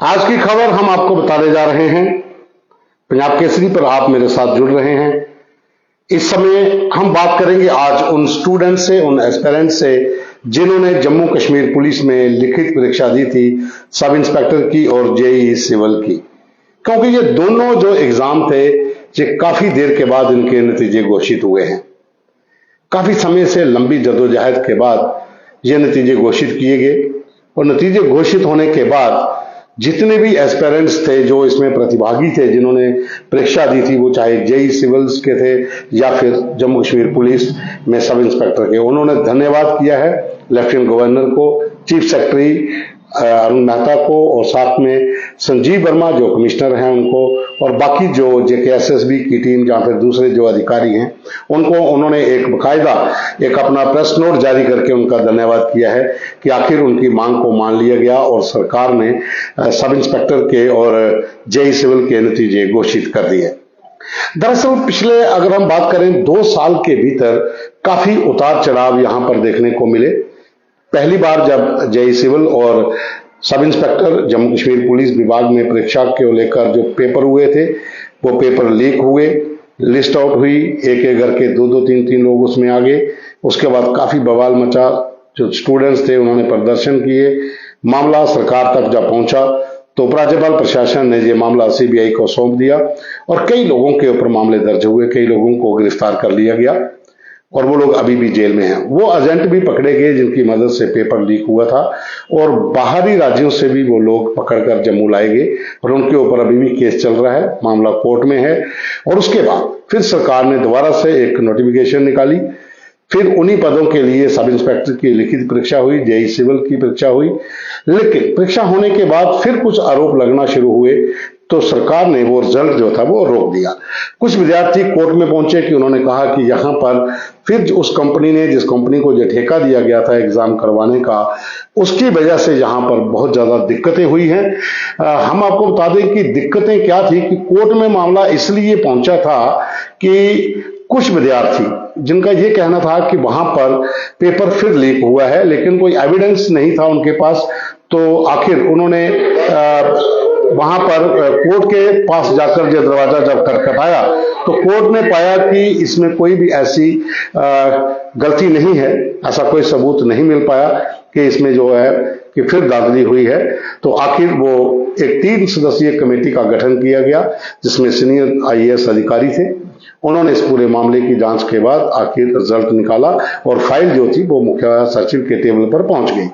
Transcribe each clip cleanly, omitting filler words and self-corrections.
आज की खबर हम आपको बताने जा रहे हैं। पंजाब केसरी पर आप मेरे साथ जुड़ रहे हैं। इस समय हम बात करेंगे आज उन स्टूडेंट से, उन एस्पिरेंट से जिन्होंने जम्मू कश्मीर पुलिस में लिखित परीक्षा दी थी, सब इंस्पेक्टर की और जेईई सिविल की। क्योंकि ये दोनों जो एग्जाम थे, ये काफी देर के बाद इनके नतीजे घोषित हुए हैं। काफी समय से लंबी जद्दोजहद के बाद ये नतीजे घोषित किए गए और नतीजे घोषित होने के बाद जितने भी एस्पिरेंट्स थे जो इसमें प्रतिभागी थे, जिन्होंने परीक्षा दी थी, वो चाहे जेईई सिविल्स के थे या फिर जम्मू कश्मीर पुलिस में सब इंस्पेक्टर के, उन्होंने धन्यवाद किया है लेफ्टिनेंट गवर्नर को, चीफ सेक्रेटरी अरुण मेहता को और साथ में संजीव वर्मा जो कमिश्नर हैं उनको, और बाकी जो जेकेएसएसबी की टीम या फिर दूसरे जो अधिकारी हैं उनको उन्होंने एक बकायदा एक अपना प्रेस नोट जारी करके उनका धन्यवाद किया है कि आखिर उनकी मांग को मान लिया गया और सरकार ने सब इंस्पेक्टर के और जेईई सिविल के नतीजे घोषित कर दिए। दरअसल पिछले अगर हम बात करें 2 साल के भीतर काफी उतार चढ़ाव यहां पर देखने को मिले। पहली बार जब जेईई सिविल और sub inspector Jammu Kashmir police विभाग में परीक्षा को लेकर जो पेपर हुए थे, वो पेपर लीक हुए, लिस्ट आउट हुई, एक एक करके 2-2 3-3 लोग उसमें आ गए। उसके बाद काफी बवाल मचा, जो स्टूडेंट्स थे उन्होंने प्रदर्शन किए। मामला सरकार तक जब पहुंचा तो उपराज्यपाल प्रशासन ने ये मामला सीबीआई को सौंप दिया और कई लोगों के ऊपर मामले दर्ज हुए, कई लोगों को गिरफ्तार कर लिया गया और वो लोग अभी भी जेल में हैं। वो एजेंट भी पकड़े गए जिनकी मदद से पेपर लीक हुआ था और बाहरी राज्यों से भी वो लोग पकड़कर जम्मू लाए गए और उनके ऊपर अभी भी केस चल रहा है, मामला कोर्ट में है। और उसके बाद फिर सरकार ने दोबारा से एक नोटिफिकेशन निकाली, फिर उन्हीं पदों के लिए सब इंस्पेक्टर की लिखित परीक्षा हुई, जेईई सिविल की परीक्षा हुई। लेकिन परीक्षा होने के बाद फिर कुछ आरोप लगना शुरू हुए तो सरकार ने वो रिजल्ट जो था वो रोक दिया। कुछ विद्यार्थी कोर्ट में पहुंचे कि उन्होंने कहा कि यहाँ पर फिर उस कंपनी ने, जिस कंपनी को जो ठेका दिया गया था एग्जाम करवाने का, उसकी वजह से यहाँ पर बहुत ज्यादा दिक्कतें हुई हैं। हम आपको बता दें कि दिक्कतें क्या थी कि कोर्ट में मामला इसलिए पहुंचा था कि कुछ विद्यार्थी जिनका ये कहना था कि वहां पर पेपर फिर लीक हुआ है, लेकिन कोई एविडेंस नहीं था उनके पास, तो आखिर उन्होंने वहां पर कोर्ट के पास जाकर जो दरवाजा जब खटखटाया तो कोर्ट ने पाया कि इसमें कोई भी ऐसी गलती नहीं है, ऐसा कोई सबूत नहीं मिल पाया कि इसमें जो है कि फिर दाखिली हुई है। तो आखिर वो एक 3 सदस्यीय कमेटी का गठन किया गया जिसमें सीनियर आईएएस अधिकारी थे। उन्होंने इस पूरे मामले की जांच के बाद आखिर रिजल्ट निकाला और फाइल जो थी वो मुख्य सचिव के टेबल पर पहुंच गई।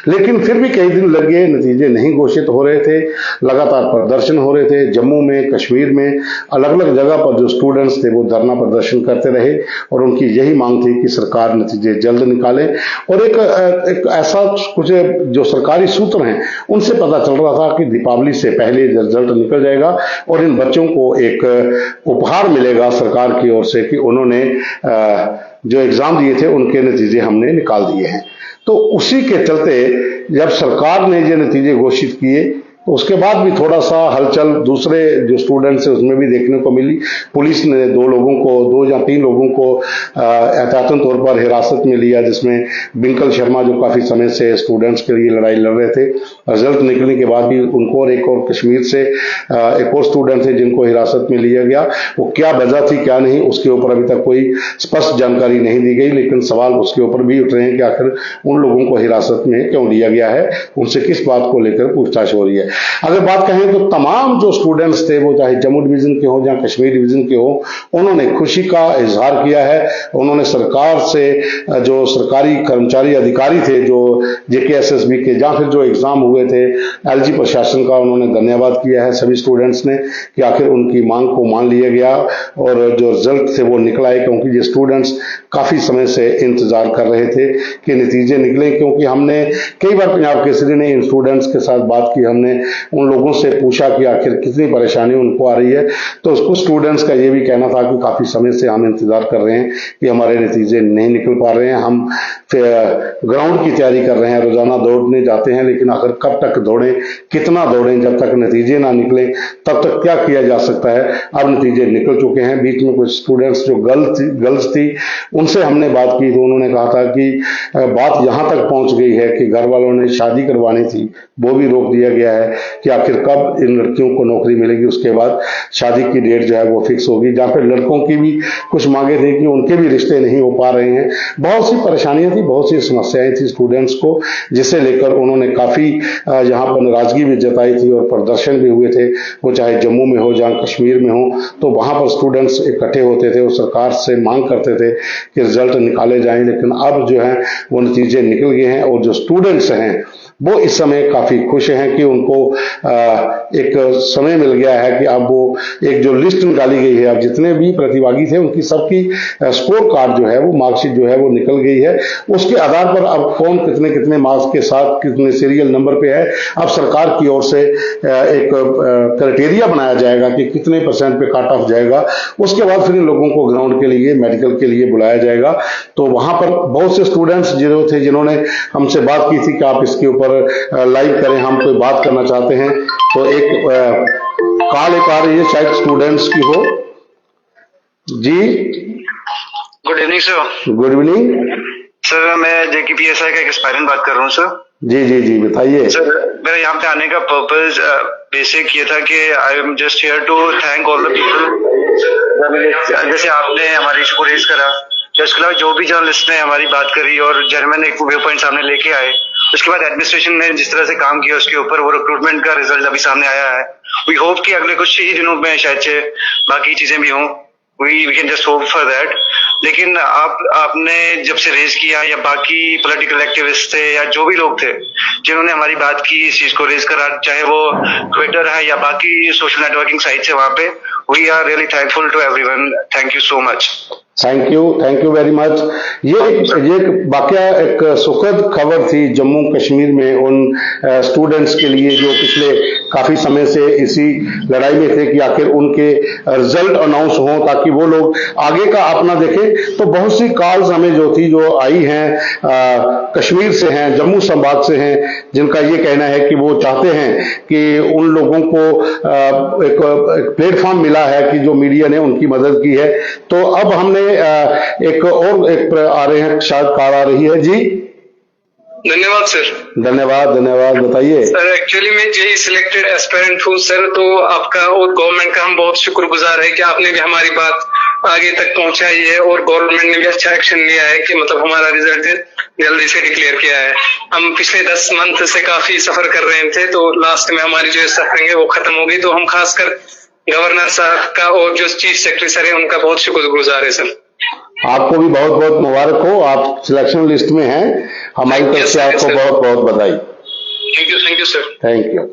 लेकिन फिर भी कई दिन लग गए, नतीजे नहीं घोषित हो रहे थे, लगातार प्रदर्शन हो रहे थे। जम्मू में, कश्मीर में अलग अलग जगह पर जो स्टूडेंट्स थे वो धरना प्रदर्शन करते रहे और उनकी यही मांग थी कि सरकार नतीजे जल्द निकाले। और एक ऐसा कुछ जो सरकारी सूत्र हैं उनसे पता चल रहा था कि दीपावली से पहले रिजल्ट निकल जाएगा और इन बच्चों को एक उपहार मिलेगा सरकार की ओर से कि उन्होंने जो एग्जाम दिए थे उनके नतीजे हमने निकाल दिए हैं। तो उसी के चलते जब सरकार ने ये नतीजे घोषित किए तो उसके बाद भी थोड़ा सा हलचल दूसरे जो स्टूडेंट्स हैं उसमें भी देखने को मिली। पुलिस ने 2 या 3 लोगों को एहतियातन तौर पर हिरासत में लिया, जिसमें बिंकल शर्मा जो काफी समय से स्टूडेंट्स के लिए लड़ाई लड़ रहे थे। रिजल्ट निकलने के बाद भी उनको और एक और कश्मीर से एक और स्टूडेंट थे जिनको हिरासत में लिया गया। वो क्या वजह थी क्या नहीं उसके ऊपर अभी तक कोई स्पष्ट जानकारी नहीं दी गई, लेकिन सवाल उसके ऊपर भी उठ रहे हैं कि आखिर उन लोगों को हिरासत में क्यों लिया गया है, उनसे किस बात को लेकर पूछताछ हो रही है। अगर बात कहें तो तमाम जो स्टूडेंट्स थे वो चाहे जम्मू डिवीजन के हो या कश्मीर डिवीजन के हो, उन्होंने खुशी का इजहार किया है। उन्होंने सरकार से, जो सरकारी कर्मचारी अधिकारी थे जो जेकेएसएसबी के या फिर जो एग्जाम हुए थे, एलजी प्रशासन का उन्होंने धन्यवाद किया है सभी स्टूडेंट्स ने कि आखिर उनकी मांग को मान लिया गया और जो रिजल्ट थे वो निकला है। क्योंकि ये स्टूडेंट्स काफी समय से इंतजार कर रहे थे कि नतीजे निकले, क्योंकि हमने कई बार पंजाब केसरी ने इन स्टूडेंट्स के साथ बात की, हमने उन लोगों से पूछा कि आखिर कितनी परेशानी उनको आ रही है। तो कुछ स्टूडेंट्स का ये भी कहना था कि काफी समय से हम इंतजार कर रहे हैं कि हमारे नतीजे नहीं निकल पा रहे हैं, हम ग्राउंड की तैयारी कर रहे हैं, रोजाना दौड़ने जाते हैं, लेकिन आखिर कब तक दौड़ें, कितना दौड़ें, जब तक नतीजे ना निकले तब तक क्या किया जा सकता है। अब नतीजे निकल चुके हैं। बीच में कुछ स्टूडेंट्स जो गर्ल्स थी उनसे हमने बात की तो उन्होंने कहा था कि बात यहां तक पहुंच गई है कि घर वालों ने शादी करवानी थी वो भी रोक दिया गया है, कि आखिर कब इन लड़कियों को नौकरी मिलेगी, उसके बाद शादी की डेट जो है वो फिक्स होगी। जहाँ पे लड़कों की भी कुछ मांगे थी कि उनके भी रिश्ते नहीं हो पा रहे हैं। बहुत सी परेशानियां थी, बहुत सी समस्याएं थी स्टूडेंट्स को, जिसे लेकर उन्होंने काफी यहाँ पर नाराजगी भी जताई थी और प्रदर्शन भी हुए थे। वो चाहे जम्मू में हो, जहाँ कश्मीर में हो, तो वहां पर स्टूडेंट्स इकट्ठे होते थे और सरकार से मांग करते थे कि रिजल्ट निकाले जाएं। लेकिन अब जो है वो नतीजे निकल गए हैं और जो स्टूडेंट्स हैं वो इस समय काफी खुश हैं कि उनको एक समय मिल गया है कि अब वो एक जो लिस्ट निकाली गई है, अब जितने भी प्रतिभागी थे उनकी सबकी स्कोर कार्ड जो है वो मार्कशीट जो है वो निकल गई है। उसके आधार पर अब कौन कितने कितने मार्क्स के साथ कितने सीरियल नंबर पे है, अब सरकार की ओर से एक क्राइटेरिया बनाया जाएगा कि कितने % पे कट ऑफ जाएगा। उसके बाद फिर इन लोगों को ग्राउंड के लिए, मेडिकल के लिए बुलाया जाएगा। तो वहां पर बहुत से स्टूडेंट्स जिन्होंने हमसे बात की थी कि आप इसके ऊपर लाइव करें, हम कोई बात करना चाहते हैं। तो एक कॉल आ रही है, शायद स्टूडेंट्स की हो। जी good evening sir. Good evening sir, मैं जेकेपीएसआई का एक एस्पायरेंट बात कर रहा हूँ सर। जी जी जी बताइए सर। मेरा यहाँ पे आने का पर्पज बेसिक ये था कि I am just here to thank all the people. जैसे आपने हमारी इशू को रेज करा, उसके अलावा जो भी जर्नलिस्ट ने हमारी बात करी और जर्मन एक व्यू पॉइंट सामने लेके आए, उसके बाद एडमिनिस्ट्रेशन ने जिस तरह से काम किया उसके ऊपर वो रिक्रूटमेंट का रिजल्ट अभी सामने आया है। वी होप कि अगले कुछ ही दिनों में शायद से बाकी चीजें भी हों। We can just hope for that. लेकिन आपने जब से रेज किया, या बाकी पॉलिटिकल एक्टिविस्ट थे या जो भी लोग थे जिन्होंने हमारी बात की, इस चीज को रेज करा, चाहे वो ट्विटर है या बाकी सोशल नेटवर्किंग साइट्स है, वहां पे we are really thankful to everyone. Thank you so much. Thank you very much. ये वाकया एक सुखद खबर थी जम्मू कश्मीर में उन स्टूडेंट्स के लिए जो पिछले काफी समय से इसी लड़ाई में थे कि आखिर उनके रिजल्ट अनाउंस हों ताकि वो लोग आगे का अपना देखें। तो बहुत सी कॉल्स हमें जो आई हैं कश्मीर से हैं, जम्मू संभाग से हैं, जिनका ये कहना है कि वो चाहते हैं कि उन लोगों को एक प्लेटफॉर्म मिला है कि जो मीडिया ने उनकी मदद की है। तो अब हमने एक आ रहे हैं, शायद कार आ रही है। जी धन्यवाद सर। धन्यवाद बताइए सर। एक्चुअली मैं जेई सिलेक्टेड एस्पिरेंट हूँ सर, तो आपका और गवर्नमेंट का हम बहुत शुक्रगुजार है कि आपने भी हमारी बात आगे तक पहुंचाई है और गवर्नमेंट ने भी अच्छा एक्शन लिया है कि मतलब हमारा रिजल्ट जल्दी से डिक्लेयर किया है। हम पिछले 10 मंथ से काफी सफर कर रहे थे, तो लास्ट में हमारी जो सफरिंग है वो खत्म हो गई। तो हम खासकर गवर्नर साहब का और जो चीफ सेक्रेटरी सर है उनका बहुत शुक्रगुजार है सर। आपको भी बहुत बहुत मुबारक हो, आप सिलेक्शन लिस्ट में हैं। हमारी तरफ से आपको बहुत बहुत बधाई। Thank you sir. Thank you.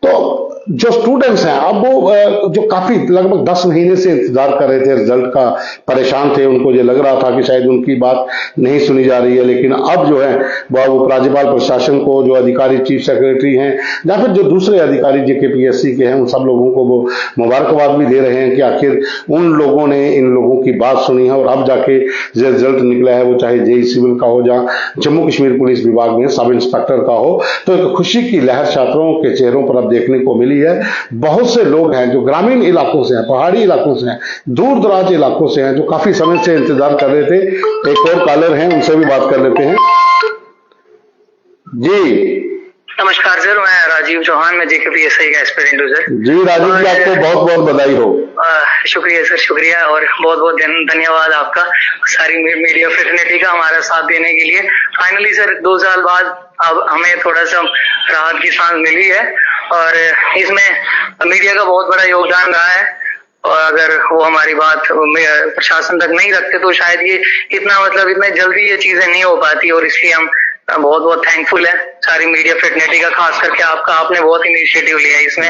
तो जो स्टूडेंट्स हैं अब वो जो काफी लगभग 10 महीने से इंतजार कर रहे थे रिजल्ट का, परेशान थे, उनको ये लग रहा था कि शायद उनकी बात नहीं सुनी जा रही है। लेकिन अब जो है वो उपराज्यपाल प्रशासन को, जो अधिकारी चीफ सेक्रेटरी हैं या फिर जो दूसरे अधिकारी जेकेपीएससी के हैं, उन सब लोगों को वो मुबारकबाद भी दे रहे हैं कि आखिर उन लोगों ने इन लोगों की बात सुनी है और अब जाके जो रिजल्ट निकला है वो चाहे जेई सिविल का हो, जहाँ जम्मू कश्मीर पुलिस विभाग में सब इंस्पेक्टर का हो, तो एक खुशी की लहर छात्रों के चेहरों पर अब देखने को मिली है। बहुत से लोग हैं जो ग्रामीण इलाकों से हैं, पहाड़ी इलाकों से हैं, दूर दराज इलाकों से हैं, जो काफी समय से इंतजार कर रहे थे। एक और कॉलर हैं, उनसे भी बात कर लेते हैं। जी नमस्कार सर, मैं राजीव चौहान, मैं जेकेपीएसआई का एस्पिरेंट हूँ सर। जी राजीव जी, आपको बहुत बहुत बधाई हो। शुक्रिया सर, शुक्रिया और बहुत बहुत धन्यवाद आपका सारी मीडिया फ्रेटर्निटी का हमारा साथ देने के लिए। फाइनली सर 2 साल बाद अब हमें थोड़ा सा राहत की सांस मिली है और इसमें मीडिया का बहुत बड़ा योगदान रहा है। और अगर वो हमारी बात प्रशासन तक नहीं रखते तो शायद ये इतने जल्दी ये चीजें नहीं हो पाती, और इसलिए हम बहुत बहुत थैंकफुल है सारी मीडिया फ्रेटर्निटी का, खास करके आपने बहुत इनिशिएटिव लिया है इसमें।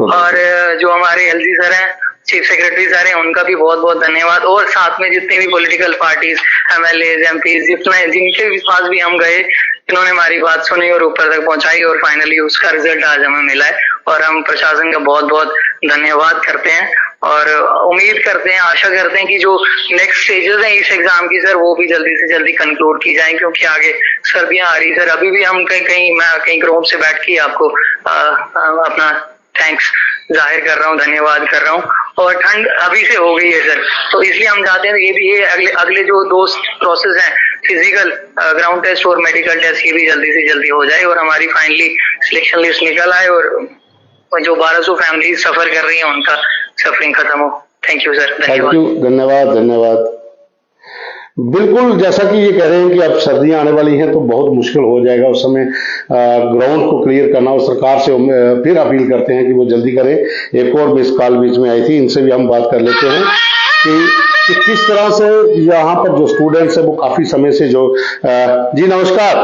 और जो हमारे एलजी सर हैं, चीफ सेक्रेटरी सर हैं, उनका भी बहुत बहुत धन्यवाद। और साथ में जितनी भी पॉलिटिकल पार्टीज, एमएलए, एमपी, जिनके विश्वास भी हम गए, जिन्होंने हमारी बात सुनी और ऊपर तक पहुंचाई, और फाइनली उसका रिजल्ट आज हमें मिला है। और हम प्रशासन का बहुत बहुत धन्यवाद करते हैं और उम्मीद करते हैं, आशा करते हैं कि जो नेक्स्ट स्टेजेस हैं इस एग्जाम की सर, वो भी जल्दी से जल्दी कंक्लूड की जाए, क्योंकि आगे सर्दियां आ रही सर। अभी भी हम कहीं ग्राउंड से बैठ के आपको अपना थैंक्स जाहिर कर रहा हूँ, धन्यवाद कर रहा हूँ। और ठंड अभी से हो गई है सर, तो इसलिए हम चाहते हैं ये अगले जो 2 प्रोसेस हैं, फिजिकल ग्राउंड टेस्ट और मेडिकल टेस्ट ये भी जल्दी से जल्दी हो जाए और हमारी फाइनली सिलेक्शन लिस्ट निकल आए और जो 1200 फैमिली सफर कर रही है उनका सफरिंग खत्म हो। Thank you sir. Thank you, धन्यवाद धन्यवाद। बिल्कुल जैसा कि ये कह रहे हैं कि अब सर्दियां आने वाली हैं तो बहुत मुश्किल हो जाएगा उस समय ग्राउंड को क्लियर करना, और सरकार से फिर अपील करते हैं कि वो जल्दी करें। एक और मिस कॉल बीच में आई थी, इनसे भी हम बात कर लेते हैं कि किस तरह से यहाँ पर जो स्टूडेंट्स है वो काफी समय से जो जी नमस्कार।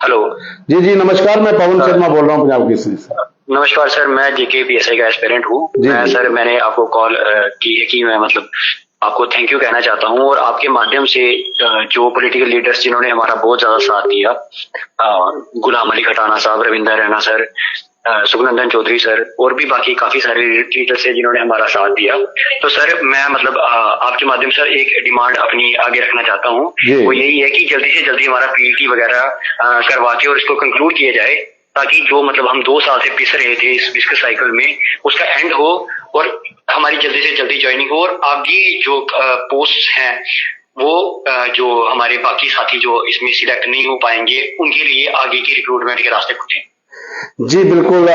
हेलो जी नमस्कार, मैं पवन शर्मा बोल रहा हूँ पंजाब केसरी से। नमस्कार सर, मैं जेके पीएसआई का एस्पिरेंट हूँ। सर मैंने आपको कॉल की है कि मैं मतलब आपको थैंक यू कहना चाहता हूँ, और आपके माध्यम से जो पॉलिटिकल लीडर्स जिन्होंने हमारा बहुत ज्यादा साथ दिया, गुलाम अली खटाना साहब, रविंदर रैना सर, सुखनंदन चौधरी सर, और भी बाकी काफी सारे लीडर्स हैं जिन्होंने हमारा साथ दिया। तो सर मैं मतलब आपके माध्यम से एक डिमांड अपनी आगे रखना चाहता हूँ, वो यही है कि जल्दी से जल्दी हमारा पीईटी वगैरह करवा के और इसको कंक्लूड किया जाए, ताकि जो मतलब हम 2 साल से पिस रहे थे इस विस्कस साइकिल में, उसका एंड हो और हमारी जल्दी से जल्दी ज्वाइनिंग हो, और आगे जो पोस्ट हैं वो जो हमारे बाकी साथी जो इसमें सिलेक्ट नहीं हो पाएंगे उनके लिए आगे की रिक्रूटमेंट के रास्ते खुले। जी बिल्कुल,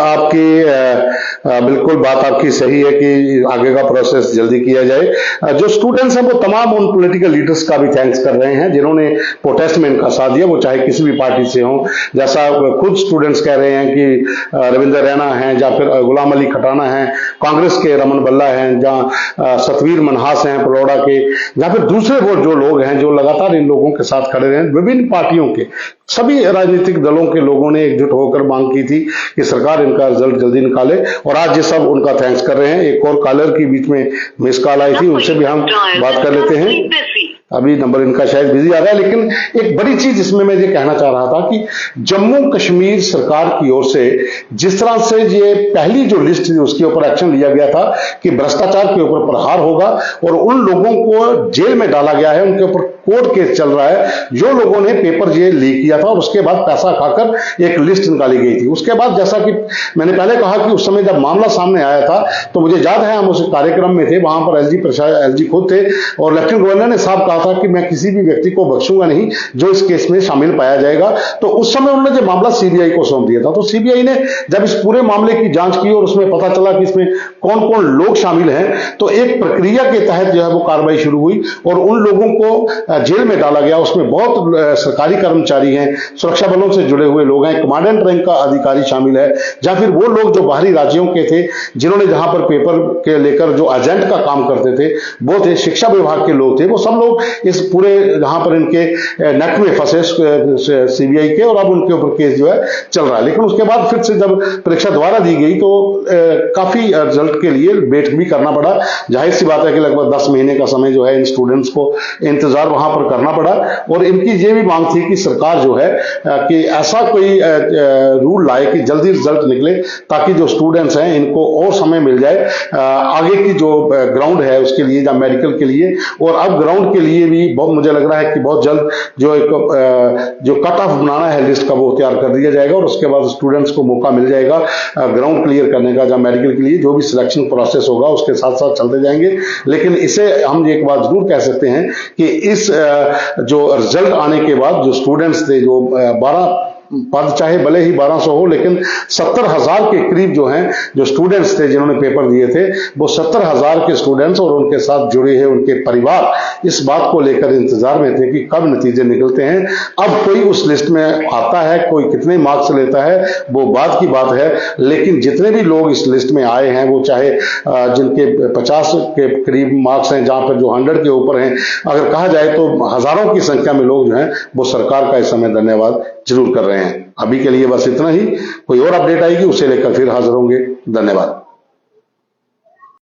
बिल्कुल बात आपकी सही है कि आगे का प्रोसेस जल्दी किया जाए। जो स्टूडेंट्स हैं वो तमाम उन पॉलिटिकल लीडर्स का भी थैंक्स कर रहे हैं जिन्होंने प्रोटेस्ट में इनका साथ दिया, वो चाहे किसी भी पार्टी से हों। जैसा खुद स्टूडेंट्स कह रहे हैं कि रविंदर रैना हैं, या फिर गुलाम अली खटाना हैं, कांग्रेस के रमन बल्ला हैं, जहाँ सतवीर मनहास हैं पलौड़ा के, या फिर दूसरे वो जो लोग हैं जो लगातार इन लोगों के साथ खड़े रहे। विभिन्न पार्टियों के सभी राजनीतिक दलों के लोगों ने एकजुट होकर मांग की थी कि सरकार इनका रिजल्ट जल्दी निकाले, और आज ये सब उनका थैंक्स कर रहे हैं। एक और कॉलर की बीच में मिस कॉल आई थी, उनसे भी हम बात कर लेते हैं। अभी नंबर इनका शायद बिजी आ रहा है, लेकिन एक बड़ी चीज इसमें मैं ये कहना चाह रहा था कि जम्मू कश्मीर सरकार की ओर से जिस तरह से ये पहली जो लिस्ट थी उसके ऊपर एक्शन लिया गया था कि भ्रष्टाचार के ऊपर प्रहार होगा, और उन लोगों को जेल में डाला गया है, उनके ऊपर कोर्ट केस चल रहा है जो लोगों ने पेपर ये लीक किया था, और उसके बाद पैसा खाकर एक लिस्ट निकाली गई थी। उसके बाद जैसा कि मैंने पहले कहा कि उस समय जब मामला सामने आया था तो मुझे याद है हम उस कार्यक्रम में थे, वहां पर एलजी खुद थे, और लेफ्टिनेंट गवर्नर ने साफ कहा था कि मैं किसी भी व्यक्ति को बख्शूंगा नहीं जो इस केस में शामिल पाया जाएगा। तो उस समय उन्होंने जो मामला सीबीआई को सौंप दिया था, तो सीबीआई ने जब इस पूरे मामले की जांच की और उसमें पता चला कि इसमें कौन कौन लोग शामिल हैं, तो एक प्रक्रिया के तहत जो है वो कार्रवाई शुरू हुई और उन लोगों को जेल में डाला गया। उसमें बहुत सरकारी कर्मचारी हैं, सुरक्षा बलों से जुड़े हुए लोग हैं, कमांडेंट रैंक का अधिकारी शामिल है, या फिर वो लोग जो बाहरी राज्यों के थे जिन्होंने जहां पर पेपर के लेकर जो एजेंट का काम करते थे वो थे, शिक्षा विभाग के लोग थे, वो सब लोग इस पूरे जहां पर इनके नेट में फंसे सीबीआई के, और अब उनके ऊपर केस जो है चल रहा है। लेकिन उसके बाद फिर से जब परीक्षा दोबारा दी गई तो काफी रिजल्ट के लिए वेट भी करना पड़ा। जाहिर सी बात है कि लगभग 10 महीने का समय जो है इन स्टूडेंट्स को इंतजार वहां पर करना पड़ा, और इनकी ये भी मांग थी कि सरकार जो है कि ऐसा कोई रूल लाए कि जल्दी रिजल्ट निकले, ताकि जो स्टूडेंट्स हैं इनको और समय मिल जाए आगे की जो ग्राउंड है उसके लिए या मेडिकल के लिए। और अब ग्राउंड के लिए भी बहुत मुझे लग रहा है कि बहुत जल्द जो कट ऑफ बनाना है लिस्ट का वो तैयार कर दिया जाएगा, और उसके बाद स्टूडेंट्स को मौका मिल जाएगा ग्राउंड क्लियर करने का, या मेडिकल के लिए जो भी सिलेक्शन प्रोसेस होगा उसके साथ साथ चलते जाएंगे। लेकिन इसे हम एक बात जरूर कह सकते हैं कि इस जो रिजल्ट आने के बाद जो स्टूडेंट्स थे, जो 12 पद चाहे भले ही 1200 हो, लेकिन 70,000 के करीब जो हैं जो स्टूडेंट्स थे जिन्होंने पेपर दिए थे, वो 70,000 के स्टूडेंट्स और उनके साथ जुड़े हैं उनके परिवार इस बात को लेकर इंतजार में थे कि कब नतीजे निकलते हैं। अब कोई उस लिस्ट में आता है, कोई कितने मार्क्स लेता है वो बात की बात है, लेकिन जितने भी लोग इस लिस्ट में आए हैं वो चाहे जिनके 50 के करीब मार्क्स हैं, जहां पर जो 100 के ऊपर हैं, अगर कहा जाए तो हजारों की संख्या में लोग जो हैं वो सरकार का इस समय धन्यवाद जरूर कर रहे हैं। अभी के लिए बस इतना ही, कोई और अपडेट आएगी उसे लेकर फिर हाजिर होंगे। धन्यवाद।